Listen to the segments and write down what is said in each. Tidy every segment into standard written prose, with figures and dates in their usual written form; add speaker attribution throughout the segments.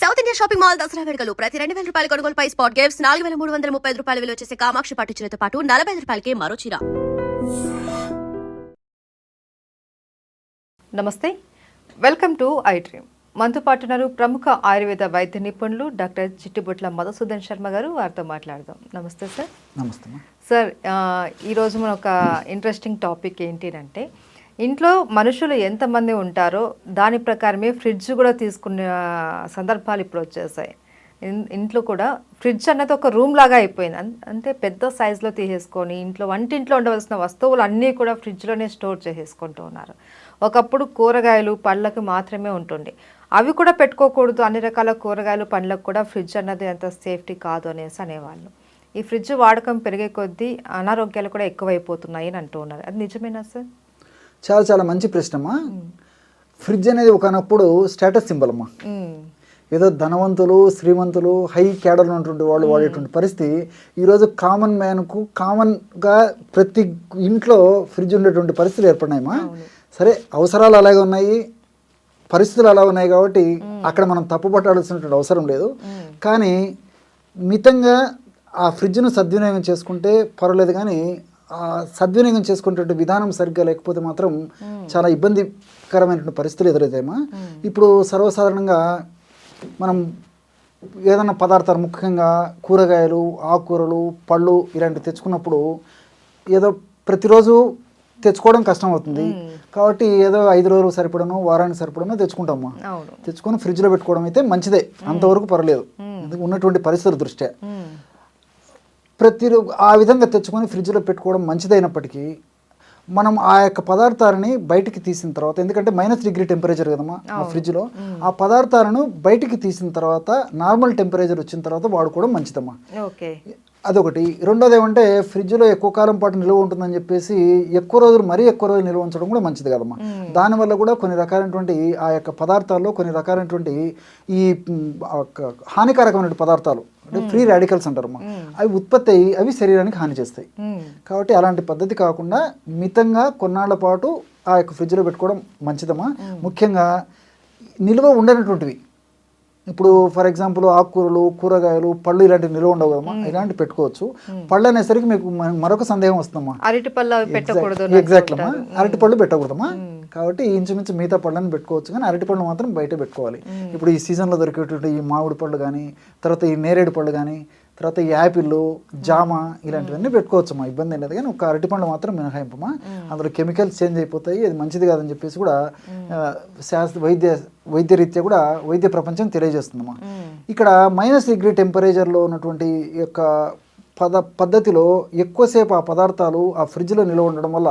Speaker 1: South India shopping mall Dasara వేడుకలు ప్రతి 2,000 రూపాయల కొనుగోలుపై స్పాట్ గిఫ్ట్స్ 4,335 రూపాయల విలువ చేసే కామాక్షి పట్టు చీరతో పాటు 45 రూపాయలకి మరో చీర.
Speaker 2: నమస్తే, వెల్కమ్ టు ఐ డ్రీమ్. మనతో పాటున్నారు ప్రముఖ ఆయుర్వేద వైద్య నిపుణులు డాక్టర్ చిట్టిబొట్ల మధుసూదన్ శర్మ గారు. వారితో మాట్లాడదాం. నమస్తే సార్.
Speaker 3: నమస్తే
Speaker 2: సార్. ఈరోజు మన ఒక ఇంట్రెస్టింగ్ టాపిక్ ఏంటి అంటే, ఇంట్లో మనుషులు ఎంతమంది ఉంటారో దాని ప్రకారమే ఫ్రిడ్జ్ కూడా తీసుకునే సందర్భాలు ఇప్పుడు వచ్చేసాయి. ఇంట్లో కూడా ఫ్రిడ్జ్ అన్నది ఒక రూమ్ లాగా అయిపోయింది. అంటే పెద్ద సైజులో తీసేసుకొని వంటింట్లో ఉండవలసిన వస్తువులు అన్నీ కూడా ఫ్రిడ్జ్లోనే స్టోర్ చేసేసుకుంటూ ఉన్నారు. ఒకప్పుడు కూరగాయలు పళ్ళకు మాత్రమే ఉంటుండే, అవి కూడా పెట్టుకోకూడదు. అన్ని రకాల కూరగాయలు పండ్లకు కూడా ఫ్రిడ్జ్ అన్నది అంత సేఫ్టీ కాదు అనేసి అనేవాళ్ళు. ఈ ఫ్రిడ్జ్ వాడకం పెరిగే కొద్దీ అనారోగ్యాలు కూడా ఎక్కువైపోతున్నాయి అని అంటూ ఉన్నారు. అది నిజమేనా సార్?
Speaker 3: చాలా చాలా మంచి ప్రశ్నమ్మా. ఫ్రిడ్జ్ అనేది ఒకనప్పుడు స్టేటస్ సింబల్ అమ్మా. ఏదో ధనవంతులు, శ్రీమంతులు, హై క్యాడర్లో ఉన్నటువంటి వాళ్ళు వాడేటువంటి పరిస్థితి ఈరోజు కామన్ మ్యాన్కు కామన్గా ప్రతి ఇంట్లో ఫ్రిడ్జ్ ఉండేటువంటి పరిస్థితులు ఏర్పడినాయమ్మా. సరే, అవసరాలు అలాగే ఉన్నాయి, పరిస్థితులు అలా ఉన్నాయి కాబట్టి అక్కడ మనం తప్పుపట్టాల్సినటువంటి అవసరం లేదు. కానీ మితంగా ఆ ఫ్రిడ్జ్ను సద్వినియోగం చేసుకుంటే పర్వాలేదు. కానీ సద్వినియోగం చేసుకునే విధానం సరిగ్గా లేకపోతే మాత్రం చాలా ఇబ్బందికరమైనటువంటి పరిస్థితులు ఎదురవుతాయమ్మా. ఇప్పుడు సర్వసాధారణంగా మనం ఏదైనా పదార్థాలు, ముఖ్యంగా కూరగాయలు, ఆకుకూరలు, పళ్ళు ఇలాంటివి తెచ్చుకున్నప్పుడు ఏదో ప్రతిరోజు తెచ్చుకోవడం కష్టం అవుతుంది. కాబట్టి ఏదో 5 రోజులు సరిపడనో వారానికి సరిపడనో తెచ్చుకుంటామా. తెచ్చుకొని ఫ్రిడ్జ్లో పెట్టుకోవడం అయితే మంచిదే, అంతవరకు పర్లేదు ఉన్నటువంటి పరిస్థితుల దృష్ట్యా. ఆ విధంగా తెచ్చుకొని ఫ్రిడ్జ్లో పెట్టుకోవడం మంచిదైనప్పటికీ మనం ఆ యొక్క పదార్థాలని బయటికి తీసిన తర్వాత, ఎందుకంటే -డిగ్రీ టెంపరేచర్ కదమ్మా ఆ ఫ్రిడ్జ్లో, ఆ పదార్థాలను బయటికి తీసిన తర్వాత నార్మల్ టెంపరేచర్ వచ్చిన తర్వాత వాడుకోవడం మంచిదమ్మా. అదొకటి. రెండోది ఏమంటే, ఫ్రిడ్జ్లో ఎక్కువ కాలం పాటు నిల్వ ఉంటుందని చెప్పేసి ఎక్కువ రోజులు నిల్వ ఉంచడం కూడా మంచిది కదమ్మా. దానివల్ల కూడా కొన్ని రకాలైనటువంటి ఆ యొక్క పదార్థాల్లో కొన్ని రకాలైనటువంటి ఈ హానికారకమైన పదార్థాలు అంటే ఫ్రీ రాడికల్స్ అంటారమ్మా, అవి ఉత్పత్తి అయ్యి అవి శరీరానికి హాని చేస్తాయి. కాబట్టి అలాంటి పద్ధతి కాకుండా మితంగా కొన్నాళ్ల పాటు ఆ యొక్క ఫ్రిడ్జ్లో పెట్టుకోవడం మంచిదమ్మా. ముఖ్యంగా నిల్వ ఉండనటువంటివి, ఇప్పుడు ఫర్ ఎగ్జాంపుల్ ఆకుకూరలు, కూరగాయలు, పళ్ళు ఇలాంటివి నిల్వ ఉండవు కదమ్మా, ఇలాంటివి పెట్టుకోవచ్చు. పళ్ళు అనేసరికి మీకు మరొక సందేహం వస్తుందమ్మా, ఎగ్జాక్ట్ అమ్మా, అరటి పళ్ళు పెట్టకూడదమ్మా. కాబట్టి ఇంచుమించు మిగతా పళ్ళని పెట్టుకోవచ్చు, కానీ అరటి పళ్ళు మాత్రం బయట పెట్టుకోవాలి. ఇప్పుడు ఈ సీజన్లో దొరికేటువంటి ఈ మామిడి పళ్ళు కానీ, తర్వాత ఈ నేరేడు పళ్ళు కానీ, తర్వాత ఈ యాపిల్, జామ ఇలాంటివన్నీ పెట్టుకోవచ్చమ్మా, ఇబ్బంది అనేది. కానీ ఒక అరటి పండు మాత్రం మినహాయింపమ్మా, అందులో కెమికల్స్ చేంజ్ అయిపోతాయి, అది మంచిది కాదని చెప్పేసి కూడా వైద్యరీత్యా కూడా వైద్య ప్రపంచం తెలియజేస్తుందమ్మా. ఇక్కడ -డిగ్రీ టెంపరేచర్లో ఉన్నటువంటి యొక్క పద్ధతిలో ఎక్కువసేపు ఆ పదార్థాలు ఆ ఫ్రిడ్జ్లో నిల్వ ఉండడం వల్ల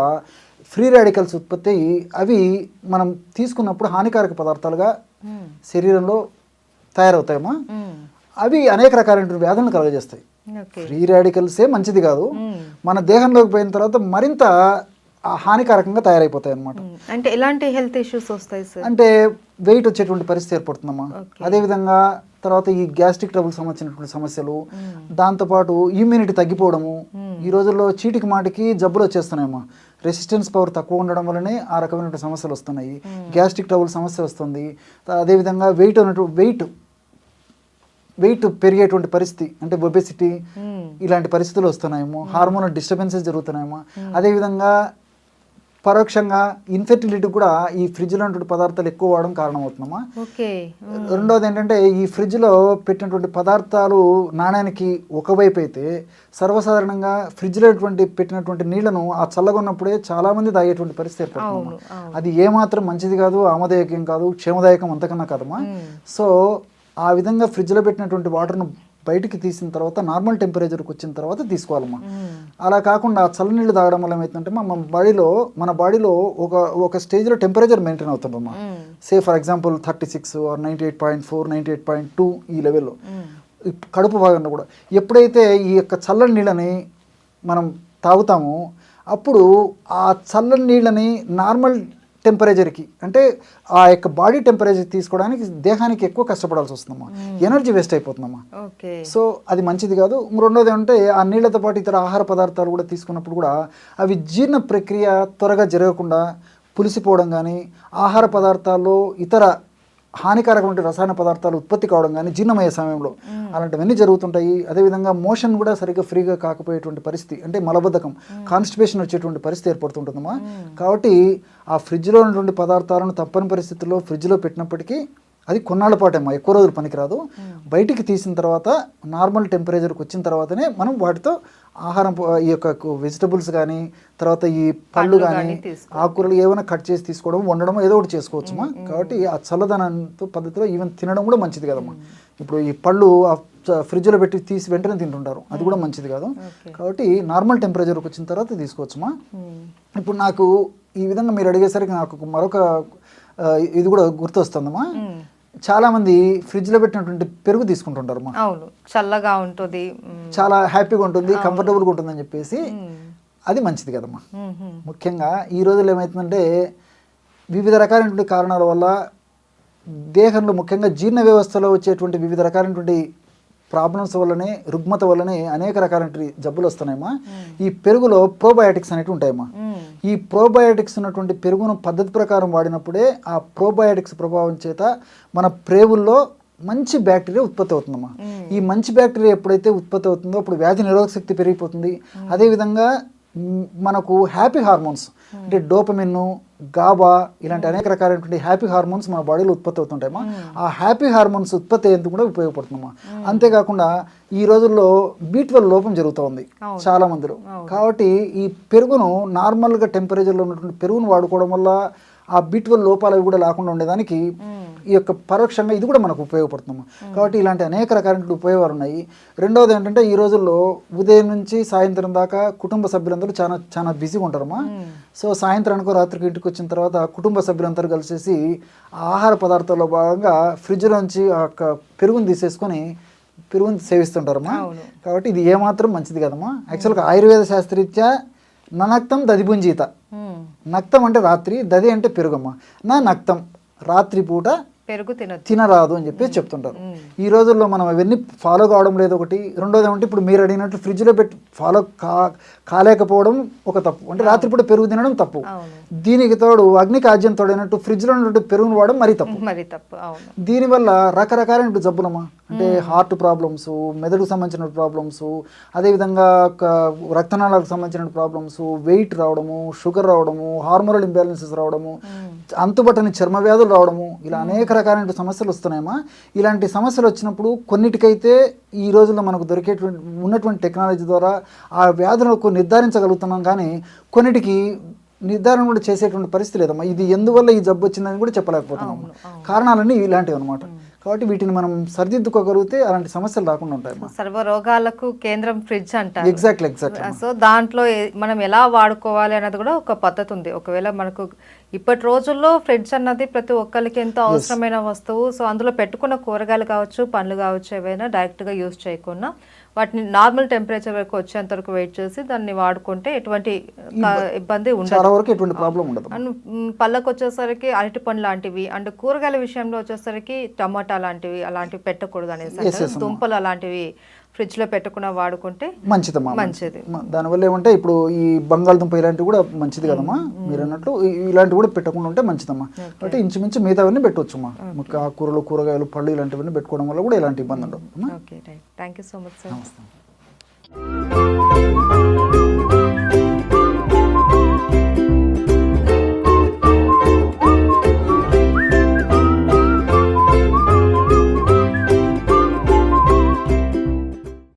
Speaker 3: ఫ్రీ రాడికల్స్ ఉత్పత్తి అయ్యి అవి మనం తీసుకున్నప్పుడు హానికారక పదార్థాలుగా శరీరంలో తయారవుతాయమ్మా. అవి అనేక రకాలైన వ్యాధులను కలుగజేస్తాయి. ఫ్రీ రాడికల్సే మంచిది కాదు, మన దేహంలోకి పోయిన తర్వాత మరింత హానికారకంగా తయారైపోతాయి అన్నమాట.
Speaker 2: అంటే ఎలాంటి హెల్త్ ఇష్యూస్ వస్తాయి సార్?
Speaker 3: అంటే వెయిట్ వచ్చేటువంటి పరిస్థితి ఏర్పడుతుందమ్మా. అదేవిధంగా తర్వాత ఈ గ్యాస్ట్రిక్ ట్రబుల్ సంబంధించినటువంటి సమస్యలు, దాంతోపాటు ఇమ్యూనిటీ తగ్గిపోవడము. ఈ రోజుల్లో చీటికి మాటికి జబ్బులు వచ్చేస్తున్నాయమ్మా. రెసిస్టెన్స్ పవర్ తక్కువ ఉండడం వల్లనే ఆ రకమైన సమస్యలు వస్తున్నాయి. గ్యాస్ట్రిక్ ట్రబుల్ సమస్య వస్తుంది. అదేవిధంగా వెయిట్ పెరిగేటువంటి పరిస్థితి, అంటే ఒబెసిటీ ఇలాంటి పరిస్థితులు వస్తున్నాయేమో. Hormonal disturbances జరుగుతున్నాయేమో. అదేవిధంగా పరోక్షంగా ఇన్ఫెర్టిలిటీ కూడా ఈ ఫ్రిడ్జ్లో ఉన్నటువంటి పదార్థాలు ఎక్కువ వాడడం కారణమవుతుందమ్మా. రెండవది ఏంటంటే, ఈ ఫ్రిడ్జ్లో పెట్టినటువంటి పదార్థాలు నాణ్యానికి ఒకవైపు అయితే, సర్వసాధారణంగా ఫ్రిడ్జ్లో పెట్టినటువంటి నీళ్లను ఆ చల్లగా ఉన్నప్పుడే చాలామంది తాగేటువంటి పరిస్థితి ఏర్పడుతుంది. అది ఏమాత్రం మంచిది కాదు, ఆమదాయకం కాదు, క్షేమదాయకం అంతకన్నా కాదమ్మా. సో ఆ విధంగా ఫ్రిడ్జ్లో పెట్టినటువంటి వాటర్ను బయటికి తీసిన తర్వాత నార్మల్ టెంపరేచర్కి వచ్చిన తర్వాత తీసుకోవాలమ్మా. అలా కాకుండా చల్లనీళ్ళు తాగడం వల్ల ఏమవుతుందంటే మన బాడీలో ఒక స్టేజ్లో టెంపరేచర్ మెయింటైన్ అవుతుందమ్మా. సే ఫర్ ఎగ్జాంపుల్ 36 or 98.4, 98.2 ఈ లెవెల్లో కడుపు భాగంలో కూడా. ఎప్పుడైతే ఈ యొక్క చల్లని నీళ్ళని మనం తాగుతామో అప్పుడు ఆ చల్లని నీళ్ళని నార్మల్ టెంపరేచర్కి, అంటే ఆ యొక్క బాడీ టెంపరేచర్ తీసుకోవడానికి దేహానికి ఎక్కువ కష్టపడాల్సి వస్తుందమ్మా, ఎనర్జీ వేస్ట్ అయిపోతుందమ్మా. సో అది మంచిది కాదు. రెండోది అంటే, ఆ నీళ్లతో పాటు ఇతర ఆహార పదార్థాలు కూడా తీసుకున్నప్పుడు కూడా అవి జీర్ణ ప్రక్రియ త్వరగా జరగకుండా పులిసిపోవడం కానీ, ఆహార పదార్థాల్లో ఇతర హానికారకమైన రసాయన పదార్థాలు ఉత్పత్తి కావడం కానీ జీర్ణమయ్యే సమయంలో అలాంటివన్నీ జరుగుతుంటాయి. అదేవిధంగా మోషన్ కూడా సరిగ్గా ఫ్రీగా కాకపోయేటువంటి పరిస్థితి, అంటే మలబద్ధకం, కాన్స్టిపేషన్ వచ్చేటువంటి పరిస్థితి ఏర్పడుతుంటుందమ్మా. కాబట్టి ఆ ఫ్రిడ్జ్లో ఉన్నటువంటి పదార్థాలను తప్పని పరిస్థితుల్లో ఫ్రిడ్జ్లో పెట్టినప్పటికీ అది కొన్నాళ్ళ పాటేమ్మా, ఎక్కువ రోజులు పనికిరాదు. బయటికి తీసిన తర్వాత నార్మల్ టెంపరేచర్కి వచ్చిన తర్వాతనే మనం వాటితో ఆహారం ఈ యొక్క వెజిటబుల్స్ కానీ తర్వాత ఈ పళ్ళు కానీ ఆకుకూరలు ఏమైనా కట్ చేసి తీసుకోవడం, వండడం ఏదో ఒకటి చేసుకోవచ్చుమా. కాబట్టి ఆ చల్లదనంతో పద్ధతిలో ఈవెన్ తినడం కూడా మంచిది కదమ్మా. ఇప్పుడు ఈ పళ్ళు ఫ్రిడ్జ్లో పెట్టి తీసి వెంటనే తింటుంటారు, అది కూడా మంచిది కాదు. కాబట్టి నార్మల్ టెంపరేచర్కి వచ్చిన తర్వాత తీసుకోవచ్చుమా. ఇప్పుడు నాకు ఈ విధంగా మీరు అడిగేసరికి నాకు మరొక ఇది కూడా గుర్తొస్తుందమ్మా. చాలా మంది ఫ్రిడ్జ్ లో పెట్టినటువంటి పెరుగు తీసుకుంటుంటారు.
Speaker 2: అవును, చల్లగా ఉంటుంది,
Speaker 3: చాలా హ్యాపీగా ఉంటుంది, కంఫర్టబుల్గా ఉంటుంది అని చెప్పేసి అది మంచిది కదమ్మా. ముఖ్యంగా ఈ రోజుల్లో ఏమవుతుందంటే వివిధ రకాలైనటువంటి కారణాల వల్ల దేహంలో ముఖ్యంగా జీర్ణ వ్యవస్థలో వచ్చేటువంటి వివిధ రకాలైనటువంటి ప్రాబ్లమ్స్ వల్లనే, రుగ్మత వల్లనే అనేక రకాలైన జబ్బులు వస్తున్నాయమ్మా. ఈ పెరుగులో ప్రోబయాటిక్స్ అనేవి ఉంటాయమ్మా. ఈ ప్రోబయాటిక్స్ ఉన్నటువంటి పెరుగును పద్ధతి ప్రకారం వాడినప్పుడే ఆ ప్రోబయాటిక్స్ ప్రభావం చేత మన ప్రేవుల్లో మంచి బ్యాక్టీరియా ఉత్పత్తి అవుతుందమ్మా. ఈ మంచి బ్యాక్టీరియా ఎప్పుడైతే ఉత్పత్తి అవుతుందో అప్పుడు వ్యాధి నిరోధక శక్తి పెరిగిపోతుంది. అదేవిధంగా మనకు హ్యాపీ హార్మోన్స్ అంటే డోపమిన్, గాబా ఇలాంటి అనేక రకాలైనటువంటి హ్యాపీ హార్మోన్స్ మన బాడీలో ఉత్పత్తి అవుతుంటాయమ్మా. ఆ హ్యాపీ హార్మోన్స్ ఉత్పత్తి అయ్యేందుకు కూడా ఉపయోగపడుతుందమ్మా. అంతేకాకుండా ఈ రోజుల్లో B12 లోపం జరుగుతూ ఉంది చాలా మందిలో. కాబట్టి ఈ పెరుగును నార్మల్గా టెంపరేచర్లో ఉన్నటువంటి పెరుగును వాడుకోవడం వల్ల ఆ B12 లోపాలు కూడా లేకుండా ఉండేదానికి ఈ యొక్క పరోక్షంగా ఇది కూడా మనకు ఉపయోగపడుతుందమ్మా. కాబట్టి ఇలాంటి అనేక రకాలైన ఉపయోగాలు ఉన్నాయి. రెండవది ఏంటంటే ఈ రోజుల్లో ఉదయం నుంచి సాయంత్రం దాకా కుటుంబ సభ్యులందరూ చాలా చాలా బిజీగా ఉంటారమ్మా. సో సాయంత్రానికో రాత్రికి ఇంటికి వచ్చిన తర్వాత కుటుంబ సభ్యులందరూ కలిసేసి ఆహార పదార్థాల్లో భాగంగా ఫ్రిడ్జ్లోంచి ఆ యొక్క పెరుగుని తీసేసుకొని పెరుగుని సేవిస్తుంటారమ్మా. కాబట్టి ఇది ఏమాత్రం మంచిది కదమ్మా. యాక్చువల్గా ఆయుర్వేద శాస్త్రరీత్యా ననక్తం దధిపుంజీత, నక్తం అంటే రాత్రి, దది అంటే పెరుగమ్మ. నా నక్తం రాత్రిపూట
Speaker 2: పెరుగు
Speaker 3: తినరాదు అని చెప్పేసి చెప్తుంటారు. ఈ రోజుల్లో మనం అవన్నీ ఫాలో కావడం లేదు ఒకటి. రెండోది ఏమంటే ఇప్పుడు మీరు అడిగినట్టు ఫ్రిడ్జ్లో పెట్టి ఫాలో కాలేకపోవడం ఒక తప్పు, అంటే రాత్రిపూట పెరుగు తినడం తప్పు. దీనికి తోడు అగ్నికి ఆజ్యం తోడైనట్టు ఫ్రిడ్జ్లో ఉన్నట్టు పెరుగును వాడడం మరీ తప్పు. దీనివల్ల రకరకాలైన జబ్బులమ్మా, అంటే హార్ట్ ప్రాబ్లమ్స్, మెదడుకు సంబంధించిన ప్రాబ్లమ్స్, అదేవిధంగా రక్తనాళాలకు సంబంధించిన ప్రాబ్లమ్స్, వెయిట్ రావడము, షుగర్ రావడము, హార్మోనల్ ఇంబ్యాలెన్సెస్ రావడము, అంతుబట్టని చర్మ వ్యాధులు రావడము, ఇలా అనేక రకాలైన సమస్యలు వస్తున్నాయమ్మా. ఇలాంటి సమస్యలు వచ్చినప్పుడు కొన్నిటికైతే ఈ రోజుల్లో మనకు దొరికేటువంటి ఉన్నటువంటి టెక్నాలజీ ద్వారా ఆ వ్యాధులకు నిర్ధారించగలుగుతున్నాం, కానీ కొన్నిటికి నిర్ధారణ కూడా చేసేటువంటి పరిస్థితి లేదమ్మా. ఇది ఎందువల్ల ఈ జబ్బు వచ్చిందని కూడా చెప్పలేకపోతున్నాం. కారణాలన్నీ ఇలాంటివి అనమాట. కాబట్టి వీటిని మనం సరిదిద్దుకోగలిగితే అలాంటి సమస్యలు రాకుండా ఉంటాయి.
Speaker 2: సర్వ రోగాలకు కేంద్రం ఫ్రిడ్జ్ అంటారు.
Speaker 3: ఎగ్జాక్ట్లీ.
Speaker 2: సో దాంట్లో మనం ఎలా వాడుకోవాలి అన్నది కూడా ఒక పద్ధతి ఉంది. ఒకవేళ మనకు ఇప్పటి రోజుల్లో ఫ్రిడ్జ్ అన్నది ప్రతి ఒక్కరికి ఎంతో అవసరమైన వస్తువు. సో అందులో పెట్టుకున్న కూరగాయలు కావచ్చు, పండ్లు కావచ్చు, ఏవైనా డైరెక్ట్గా యూజ్ చేయకుండా వాటిని నార్మల్ టెంపరేచర్ వరకు వచ్చేంత వరకు వెయిట్ చేసి దాన్ని వాడుకుంటే ఎటువంటి ఇబ్బంది ఉండదు. అండ్ పళ్ళకు వచ్చేసరికి అరటి పండు లాంటివి, అండ్ కూరగాయల విషయంలో వచ్చేసరికి టమాటా లాంటివి అలాంటివి పెట్టకూడదు అనేసి, దుంపలు అలాంటివి ఫ్రిడ్జ్ లో పెట్టుకున్న వాడుకుంటే మంచిది.
Speaker 3: దానివల్ల ఏమంటే ఇప్పుడు ఈ బంగాళదుంప ఇలాంటివి కూడా మంచిది కదమ్మా. మీరు అన్నట్లు ఇలాంటివి కూడా పెట్టకుండా ఉంటే మంచిదమ్మా. అంటే ఇంచుమించు మిగతావన్నీ పెట్టవచ్చుమ్మా. కూరలు, కూరగాయలు, పళ్ళు ఇలాంటివన్నీ పెట్టుకోవడం వల్ల కూడా ఎలాంటి ఇబ్బంది ఉండదు.
Speaker 2: Thank you so much sir.